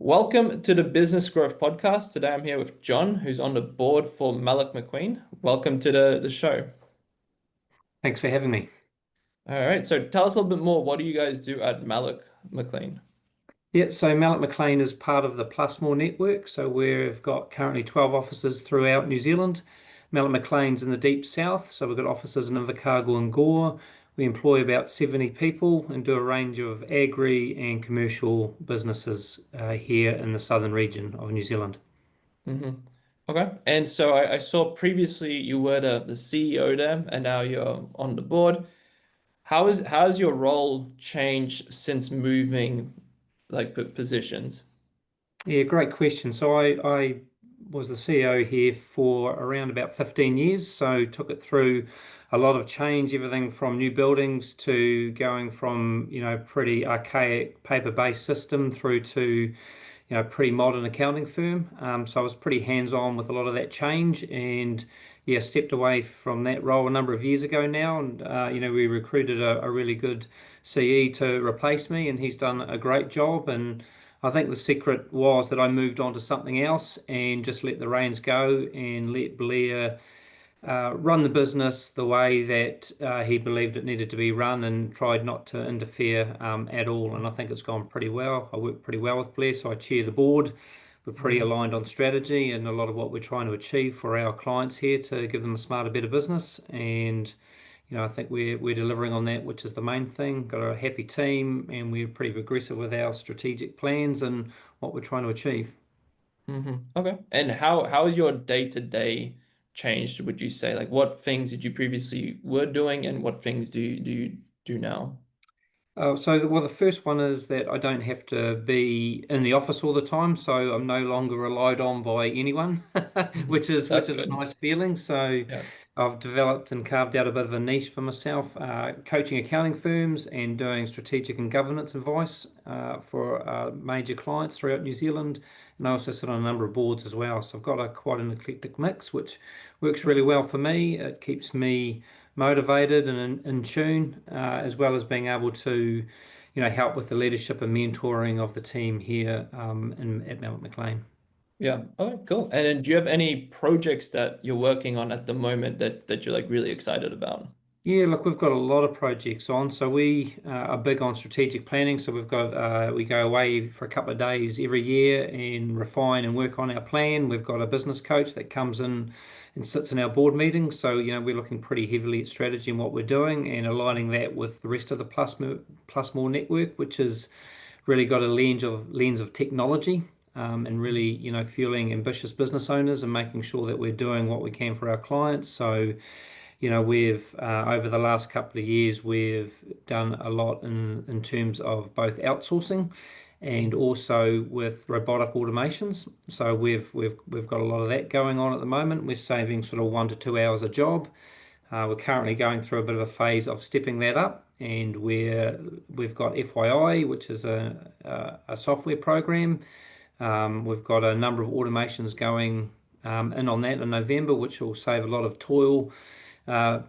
Welcome to the Business Growth Podcast. Today I'm here with John, who's on the board for Mallet McLean. Welcome to the show. Thanks for having me. All right, so tell us a little bit more. What do you guys do at Mallet McLean? Yeah, so Mallet McLean is part of the Plusmore Network. So we've got currently 12 offices throughout New Zealand. Mallet McLean's in the deep south, so we've got offices in Invercargill and Gore. We employ about 70 people and do a range of agri and commercial businesses here in the southern region of New Zealand. hmm Okay, and so I saw previously you were the CEO there, and now you're on the board. How has your role changed since moving like positions? Yeah, great question. So I was the CEO here for around about 15 years. So took it through a lot of change, everything from new buildings to going from, pretty archaic paper-based system through to, pretty modern accounting firm. So I was pretty hands-on with a lot of that change and yeah, stepped away from that role a number of years ago now. And, we recruited a really good CE to replace me and he's done a great job. And I think the secret was that I moved on to something else and just let the reins go and let Blair run the business the way that he believed it needed to be run and tried not to interfere at all. And I think it's gone pretty well. I work pretty well with Blair, so I chair the board. We're pretty Mhm. aligned on strategy and a lot of what we're trying to achieve for our clients here to give them a smarter, better business. And I think we're delivering on that, which is the main thing. Got a happy team, and we're pretty progressive with our strategic plans and what we're trying to achieve. Okay. And how has your day-to-day changed, would you say? Like what things did you previously were doing and what things do you do now? The first one is that I don't have to be in the office all the time, so I'm no longer relied on by anyone, which That's is a good. nice feeling. So Yeah. I've developed and carved out a bit of a niche for myself, coaching accounting firms and doing strategic and governance advice for major clients throughout New Zealand. And I also sit on a number of boards as well. So I've got a quite an eclectic mix, which works really well for me. It keeps me motivated and in tune, as well as being able to, help with the leadership and mentoring of the team here at Mallet McLean. Yeah. Okay, cool. And then do you have any projects that you're working on at the moment that you're like really excited about? Yeah, look, we've got a lot of projects on. So we are big on strategic planning. So we go away for a couple of days every year and refine and work on our plan. We've got a business coach that comes in and sits in our board meetings. So, we're looking pretty heavily at strategy and what we're doing and aligning that with the rest of the Plusmore network, which has really got a lens of technology. And really, fueling ambitious business owners and making sure that we're doing what we can for our clients. So, we've over the last couple of years, we've done a lot in terms of both outsourcing and also with robotic automations. So we've got a lot of that going on at the moment. We're saving sort of 1 to 2 hours a job. We're currently going through a bit of a phase of stepping that up, and we've got FYI, which is a software program. We've got a number of automations going in on that in November, which will save a lot of toil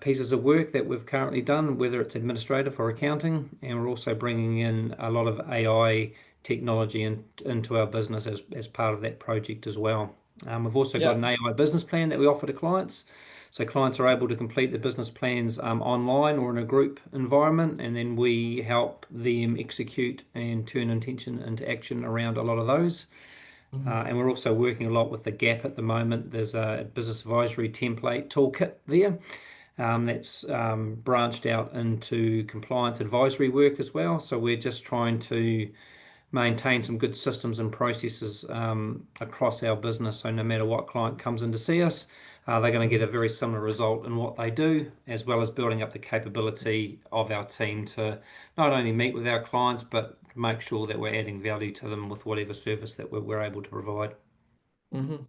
pieces of work that we've currently done, whether it's administrative or accounting, and we're also bringing in a lot of AI technology into our business as part of that project as well. We've also got Yeah. an AI business plan that we offer to clients. So clients are able to complete the business plans online or in a group environment, and then we help them execute and turn intention into action around a lot of those. Mhm. And we're also working a lot with the Gap at the moment. There's a business advisory template toolkit there that's branched out into compliance advisory work as well. So we're just trying to maintain some good systems and processes across our business. So no matter what client comes in to see us, they're going to get a very similar result in what they do, as well as building up the capability of our team to not only meet with our clients, but make sure that we're adding value to them with whatever service that we're able to provide.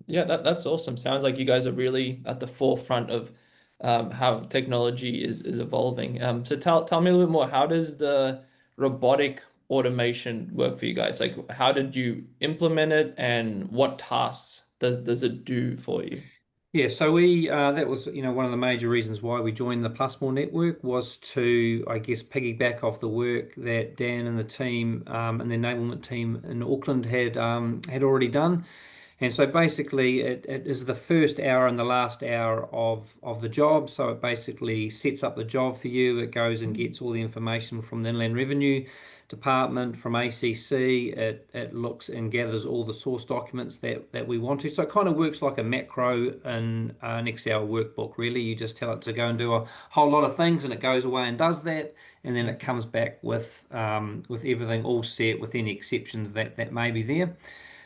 Yeah, that's awesome. Sounds like you guys are really at the forefront of how technology is evolving. So tell me a little bit more. How does the robotic automation work for you guys? Like, how did you implement it, and what tasks does it do for you? Yeah, so we that was one of the major reasons why we joined the Plusmore Network was to, I guess, piggyback off the work that Dan and the team and the enablement team in Auckland had already done. And so basically, it is the first hour and the last hour of the job. So it basically sets up the job for you. It goes and gets all the information from the Inland Revenue Department, from ACC. It looks and gathers all the source documents that we want to. So it kind of works like a macro in an Excel workbook, really. You just tell it to go and do a whole lot of things, and it goes away and does that. And then it comes back with everything all set, with any exceptions that may be there.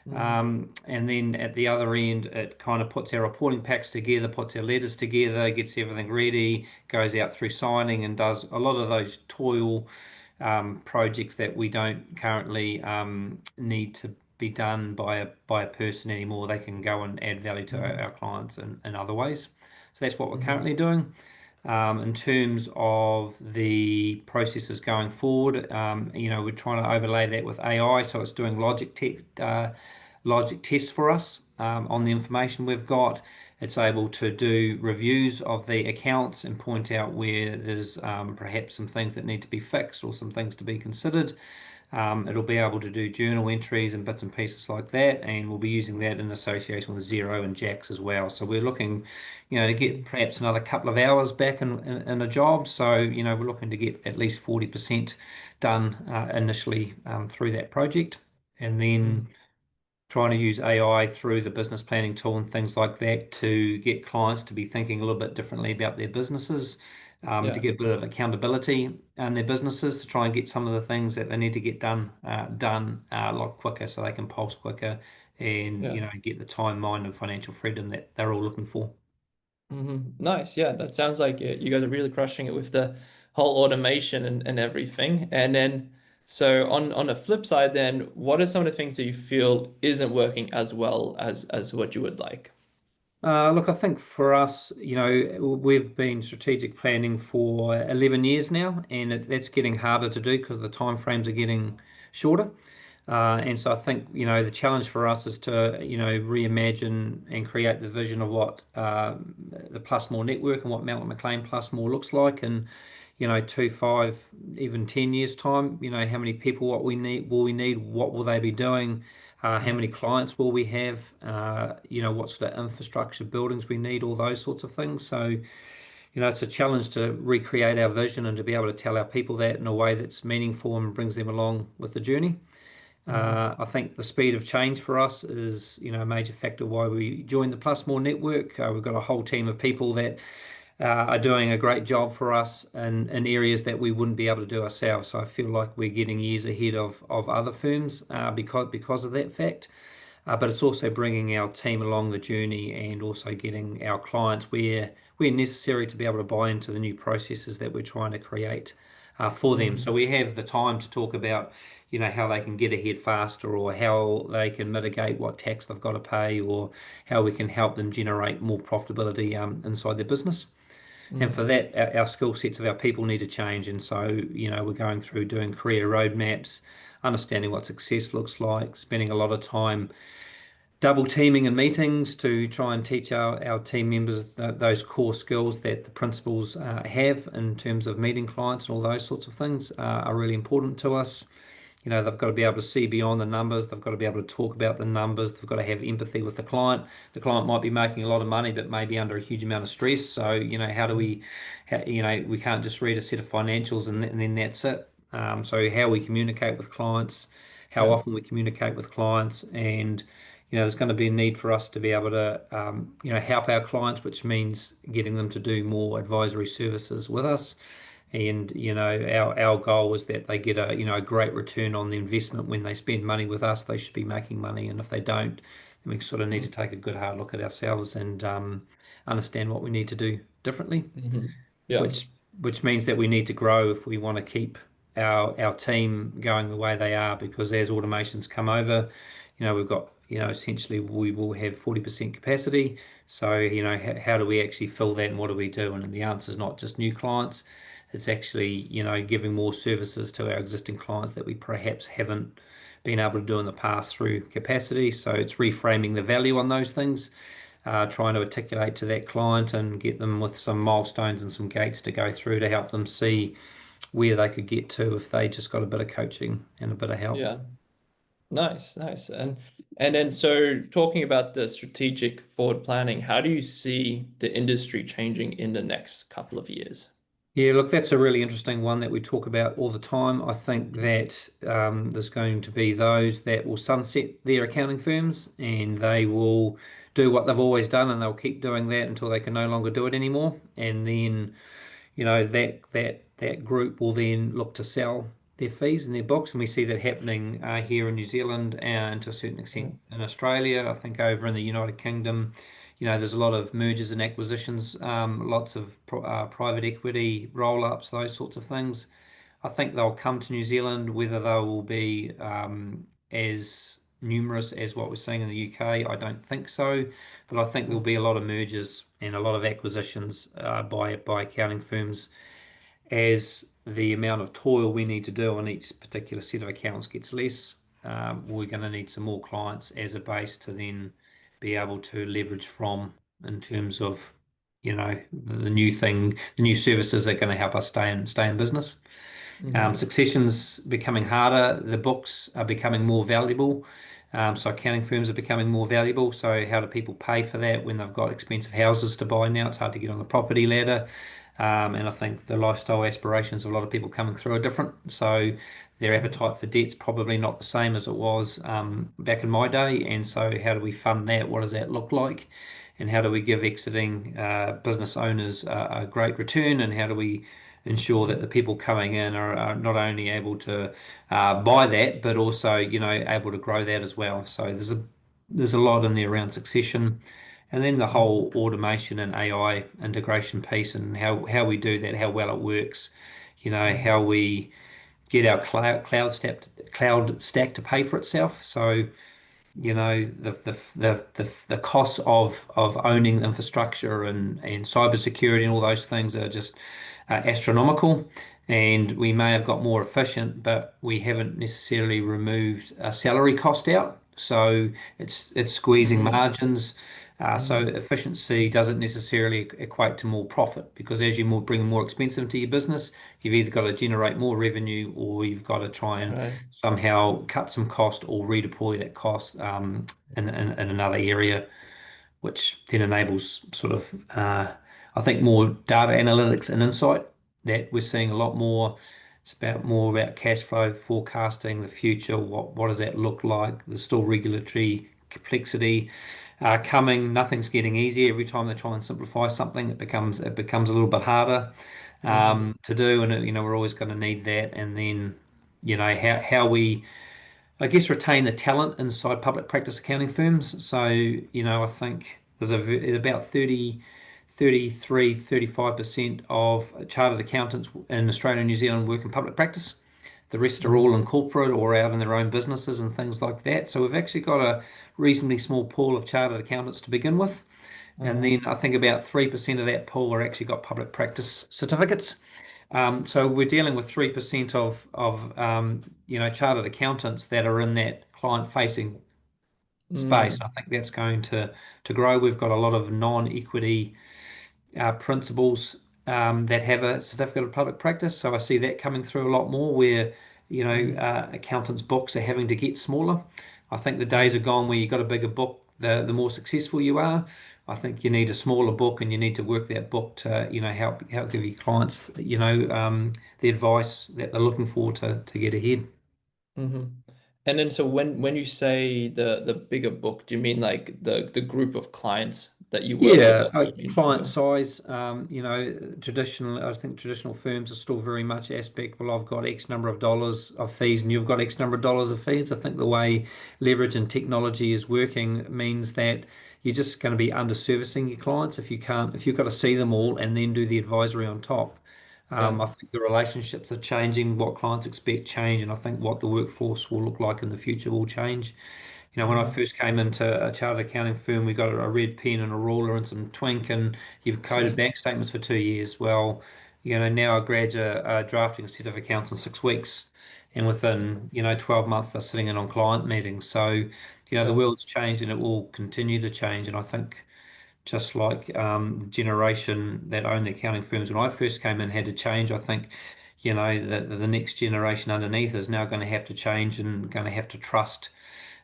Mm-hmm. And then at the other end, it kind of puts our reporting packs together, puts our letters together, gets everything ready, goes out through signing, and does a lot of those toil projects that we don't currently need to be done by a person anymore. They can go and add value to our clients in other ways. So that's what we're Mm-hmm. currently doing. In terms of the processes going forward, we're trying to overlay that with AI, so it's doing logic tests for us on the information we've got. It's able to do reviews of the accounts and point out where there's perhaps some things that need to be fixed or some things to be considered. It'll be able to do journal entries and bits and pieces like that, and we'll be using that in association with Xero and Jax as well. So we're looking, to get perhaps another couple of hours back in a job. So, we're looking to get at least 40% done initially through that project. And then trying to use AI through the business planning tool and things like that to get clients to be thinking a little bit differently about their businesses, to Yeah. get a bit of accountability in their businesses, to try and get some of the things that they need to get done a lot quicker, so they can pulse quicker and Yeah. get the time, mind, and financial freedom that they're all looking for. Nice. Yeah, that sounds like you guys are really crushing it with the whole automation and everything. And then, so on the flip side, then, what are some of the things that you feel isn't working as well as what you would like? Look, I think for us, we've been strategic planning for 11 years now, and that's getting harder to do because the time frames are getting shorter. And so I think, the challenge for us is to, reimagine and create the vision of what the Plusmore network and what Mallet McLean Plusmore looks like. And, 2, 5, even 10 years time, how many people will we need, what will they be doing? How many clients will we have? What sort of infrastructure buildings we need, all those sorts of things. So, it's a challenge to recreate our vision and to be able to tell our people that in a way that's meaningful and brings them along with the journey. Hmm. I think the speed of change for us is, a major factor why we joined the Plusmore network. We've got a whole team of people that are doing a great job for us in areas that we wouldn't be able to do ourselves. So I feel like we're getting years ahead of other firms because of that fact. But it's also bringing our team along the journey and also getting our clients where necessary to be able to buy into the new processes that we're trying to create for them. So Hmm. we have the time to talk about, how they can get ahead faster, or how they can mitigate what tax they've got to pay, or how we can help them generate more profitability inside their business. And for Hmm. that, our skill sets of our people need to change. And so, we're going through doing career roadmaps, understanding what success looks like, spending a lot of time double teaming in meetings to try and teach our team members those core skills that the principals have in terms of meeting clients, and all those sorts of things are really important to us. They've got to be able to see beyond the numbers. They've got to be able to talk about the numbers. They've got to have empathy with the client. The client might be making a lot of money, but maybe under a huge amount of stress. So, how do we, we can't just read a set of financials and then that's it. So how we communicate with clients, how Yeah. often we communicate with clients, and there's going to be a need for us to be able to, help our clients, which means getting them to do more advisory services with us. And our goal is that they get a great return on the investment when they spend money with us. They should be making money, and if they don't, then we sort of need to take a good hard look at ourselves and understand what we need to do differently, Hmm. Yeah. which means that we need to grow if we want to keep our team going the way they are. Because as automations come over, we've got essentially we will have 40% capacity. So how do we actually fill that, and what do we do? And the answer is not just new clients. It's actually giving more services to our existing clients that we perhaps haven't been able to do in the past through capacity. So it's reframing the value on those things. trying to articulate to that client and get them with some milestones and some gates to go through to help them see where they could get to if they just got a bit of coaching and a bit of help. Yeah. Nice, nice. And then so talking about the strategic forward planning, how do you see the industry changing in the next couple of years? Yeah, look, that's a really interesting one that we talk about all the time. I think that there's going to be those that will sunset their accounting firms and they will do what they've always done and they'll keep doing that until they can no longer do it anymore. And then that group will then look to sell their fees and their books, and we see that happening here in New Zealand and to a certain extent Mm, in Australia. I think over in the United Kingdom, there's a lot of mergers and acquisitions, lots of private equity roll-ups, those sorts of things. I think they'll come to New Zealand, whether they will be as numerous as what we're seeing in the UK. I don't think so, but I think there'll mm, be a lot of mergers and a lot of acquisitions by accounting firms as the amount of toil we need to do on each particular set of accounts gets less. We're going to need some more clients as a base to then be able to leverage from in terms of the new thing, the new services that are going to help us stay in business. mhm, Succession's becoming harder. The books are becoming more valuable. So accounting firms are becoming more valuable. So how do people pay for that when they've got expensive houses to buy now? It's hard to get on the property ladder. And I think the lifestyle aspirations of a lot of people coming through are different. So their mhm, appetite for debt's probably not the same as it was back in my day. And so how do we fund that? What does that look like? And how do we give exiting business owners a great return? And how do we ensure that the people coming in are not only able to buy that, but also, able to grow that as well. So there's a lot in there around succession, and then the mhm, whole automation and AI integration piece, and how we do that, how well it works. mhm, How we get our cloud stack to pay for itself. So the costs of owning infrastructure and cybersecurity and all those things are just astronomical. And we may have got more efficient, but we haven't necessarily removed a salary cost out. So it's squeezing mm, margins. So mhm. efficiency doesn't necessarily equate to more profit because as you bring more expensive into your business, you've either got to generate more revenue or you've got to try and Right. somehow cut some cost or redeploy that cost in another area, which then enables sort of, I think, more data analytics and insight that we're seeing a lot more. It's more about cash flow forecasting the future. What does that look like? There's still regulatory complexity coming. Nothing's getting easier. Every time they try and simplify something, it becomes a little bit harder Mhm, to do, and we're always going to need that. And then how we I guess retain the talent inside public practice accounting firms. So, I think about 35% of chartered accountants in Australia and New Zealand work in public practice. The rest are all mhm, in corporate or out in their own businesses and things like that. So we've actually got a reasonably small pool of chartered accountants to begin with. And mhm, then I think about 3% of that pool are actually got public practice certificates. So we're dealing with 3% of chartered accountants that are in that client-facing space. I mm, think that's going to grow. We've got a lot of non-equity principals that have a certificate of public practice. So I see that coming through a lot more where, mhm, accountants' books are having to get smaller. I think the days are mhm, gone where you've got a bigger book, the more successful you are. I think you need a smaller book and you need to work that book to, help give your clients, the advice that they're looking for to get ahead. mhm. And then so when you say the bigger book, do you mean like the group of clients that you work with? Yeah, That's what you mean? client Okay. size, I think traditional firms are still very much aspect, well, I've got X number of dollars of fees and you've got X number of dollars of fees. I think the way leverage and technology is working means that you're just going to be underservicing your clients if you've got to see them all and then do the advisory on top. Yeah. I think the relationships are changing, what clients expect change, and I think what the workforce will look like in the future will change. When I Mhm. first came into a chartered accounting firm, we got a red pen and a ruler and some twink, and you coded bank statements for 2 years. Well, now our grads are drafting a set of accounts in 6 weeks, and within 12 months they're sitting in on client meetings. So, the Yeah. world's changed and it will continue to change. And I think just like the generation that owned the accounting firms when I first came in had to change. I think, the next generation underneath is now going to have to change and going to have to trust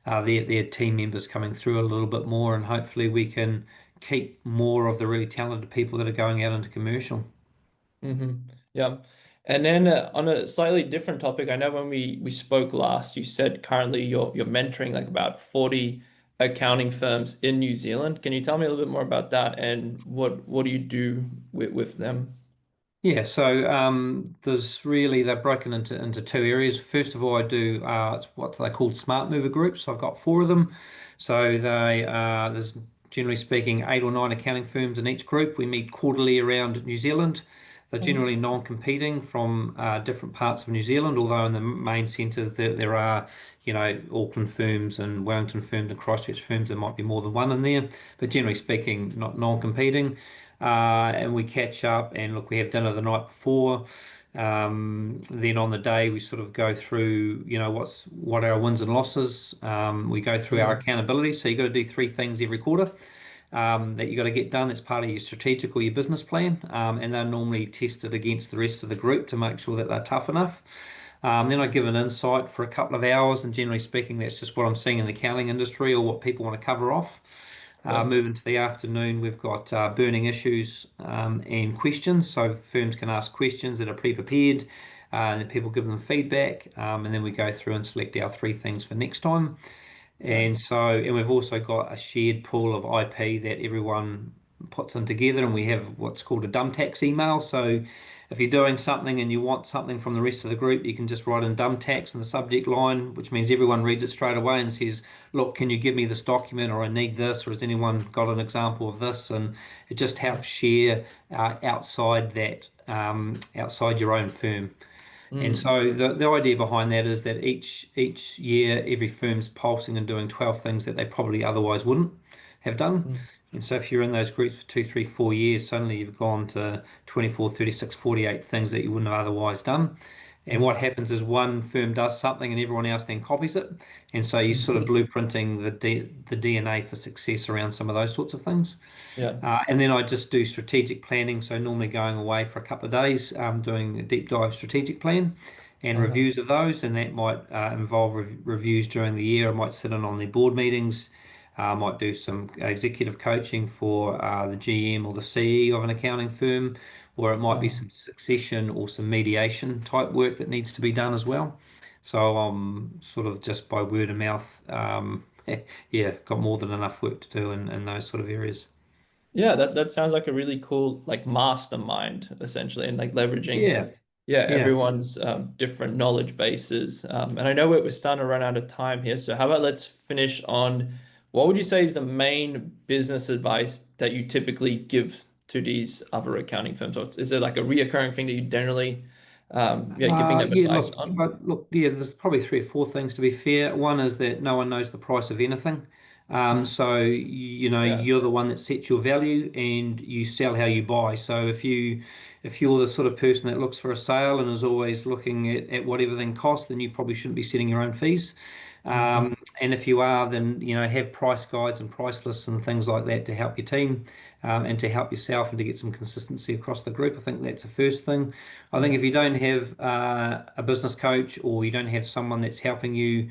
their team members coming through a little bit more, and hopefully we can keep more of the really talented people that are going out into commercial. Yeah. And then on a slightly different topic, I know when we spoke last, you said currently you're mentoring like about 40 accounting firms in New Zealand. Can you tell me a little bit more about that and what do you do with them? Yeah, so they're broken into two areas. First of all, I do it's what they call smart mover groups. I've got four of them. So there's generally speaking 8 or 9 accounting firms in each group. We meet quarterly around New Zealand. They're Mhm. generally non-competing from different parts of New Zealand, although in the main centres there are, Auckland firms and Wellington firms and Christchurch firms. There might be more than one in there, but generally speaking, not non-competing. And we catch up and look, we have dinner the night before. Then on the day we sort of go through, what are our wins and losses. We go through our Mm. accountability. So you've got to do 3 things every quarter that you got to get done. That's part of your strategic or your business plan, and they're normally tested against the rest of the group to make sure that they're tough enough. Then I give an insight for a couple of hours, and generally speaking, that's just what I'm seeing in the accounting industry or what people want to cover off. Yeah. Moving to the afternoon, we've got burning issues and questions. So firms can ask questions that are pre-prepared, and then people give them feedback, and then we go through and select our 3 things for next time. Nice. And we've also got a shared pool of IP that everyone puts in together, and we have what's called a dumb tax email. So if you're doing something and you want something from the rest of the group, you can just write in dumb tax in the subject line, which means everyone reads it straight away and says, look, can you give me this document, or I need this, or has anyone got an example of this? And it just helps share outside your own firm. And Mm. so the idea behind that is that each year every firm's pulsing and doing 12 things that they probably otherwise wouldn't have done. Mm. And so if you're in those groups for 2, 3, 4 years, suddenly you've gone to 24, 36, 48 things that you wouldn't have otherwise done. And what Mhm. happens is one firm does something and everyone else then copies it. And so you're sort of Mhm. blueprinting the DNA for success around some of those sorts of things. Yeah. And then I just do strategic planning. So normally going away for a couple of days, doing a deep dive strategic plan and Uh-huh. reviews of those. And that might involve reviews during the year. I might sit in on the board meetings. I might do some executive coaching for the GM or the CEO of an accounting firm, or it might be Uh-huh. some succession or some mediation type work that needs to be done as well. So I'm sort of just by word of mouth, yeah, got more than enough work to do in those sort of areas. Yeah, that sounds like a really cool like mastermind essentially, and like leveraging Yeah, yeah yeah. everyone's different knowledge bases. And I know we're starting to run out of time here, so how about let's finish on what would you say is the main business advice that you typically give to these other accounting firms? Or is it like a reoccurring thing that you generally yeah giving them Yeah, advice look, on? yeah, there's probably 3 or 4 things to be fair. One is that no one knows the price of anything. So Yeah. you're the one that sets your value and you sell how you buy. So if you're the sort of person that looks for a sale and is always looking at what everything costs, then you probably shouldn't be setting your own fees. Hmm. And if you are, then have price guides and price lists and things like that to help your team and to help yourself and to get some consistency across the group. I think that's the first thing. I think Yeah. if you don't have a business coach or you don't have someone that's helping you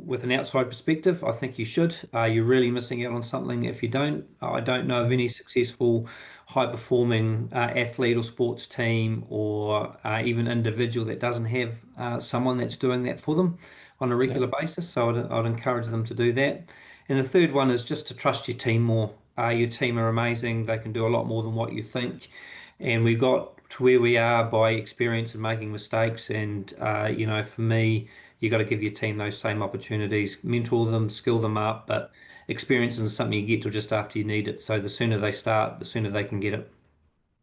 with an outside perspective, I think you should. You're really missing out on something if you don't. I don't know of any successful high performing athlete or sports team or even individual that doesn't have someone that's doing that for them on a Yeah. regular basis. So I'd encourage them to do that. And the third one is just to trust your team more. Your team are amazing. They can do a lot more than what you think. And we got to where we are by experience and making mistakes. And, for me, you got to give your team those same opportunities, mentor them, skill them up. But experience isn't something you get till just after you need it. So the sooner they start, the sooner they can get it.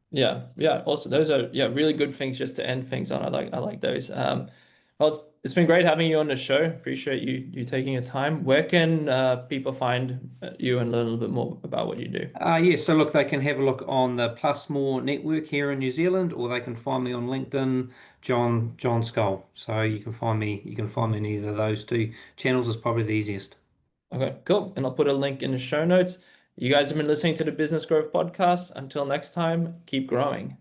Yeah, yeah. Also, those are yeah really good things just to end things on. I like those. Well, it's been great having you on the show. Appreciate you taking your time. Where can people find you and learn a little bit more about what you do? Yeah, so look, they can have a look on the Plusmore Network here in New Zealand, or they can find me on LinkedIn, John Schol. So you can find me in either of those 2 channels is probably the easiest. Okay, cool. And I'll put a link in the show notes. You guys have been listening to the Business Growth Podcast. Until next time, keep growing.